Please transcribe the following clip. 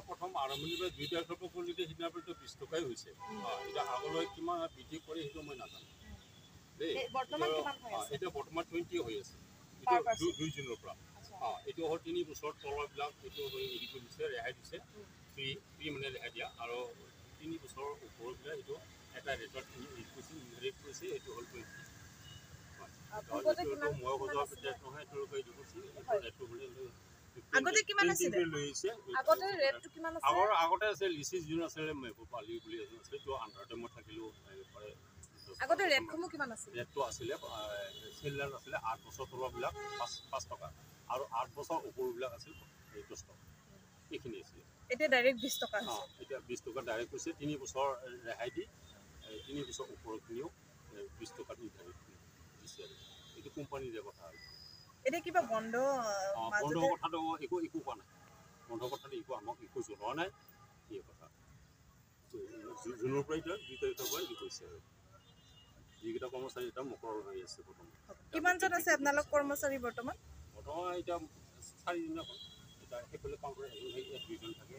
প্ৰথম আৰম্ভণিৰ পৰা 2 তাৰিখৰ পৰা কৰিলে সিদিনাৰ পৰাতো 20 টকাই হৈছে এতিয়া আগলৈ কিমান বৃদ্ধি কৰে সেইটো মই নাজানো দেই এতিয়া বৰ্তমান 20 হৈ আছে এইটো 2 জুনৰ পৰা এইটো হ'ল 3 বছৰ তলৰবিলাক এইটো হেৰি কৰি দিছে ৰেহাই দিছে ফ্ৰী মানে ৰেহাই দিয়া আৰু 3 বছৰৰ ওপৰবিলাক এইটো এটা ৰেটত ৰেট কৰিছে এইটো হ'ল 20 মই সজোৱা পেটেট নহয় তেওঁলোকে এইটো কৰিছে ৰেটটো বোলে আগতে কিমান আছিল আগতে ৰেটটো কিমান আছিল আগতে আছে লিচি যোন আছিল পালি বুলি আছিল তো আন্ডাৰতে মই থাকিলোঁ আগতে ৰেটসমূহ কিমান আছিল ৰেটটো আছিলে চিল্ডাৰ আছিলে 8 বছৰ তলৰবিলাক 5 টকা আৰু 8 বছৰ ওপৰবিলাক আছিল 10 টকা এইখিনি আছিলে এতিয়া ডাইৰেক্ট 20 টকা এতিয়া 20 টকা ডাইৰেক্ট কৈছে 3 বছৰ ৰেহাই দি 3 বছৰ ওপৰখিনিও 20 টকা নিৰ্ধাৰিত দিছে এইটো কোম্পানীৰে কথা আৰু এতিয়া কিবা বন্ধ কথাটো একো কোৱা নাই বন্ধ কথাটো একো আমাক একো জনোৱা নাই এই কথা জুনৰ পৰা এতিয়া 2 তাৰিখৰ পৰা এই কৈছে আৰু যিকেইটা কৰ্মচাৰী এতিয়া মুকৰল হৈ আছে বৰ্তমান কিমানজন আছে আপোনালোক কৰ্মচাৰী বৰ্তমান এতিয়া 4 দিন এখন এতিয়া সেইফালে কাম কৰে 2জন থাকে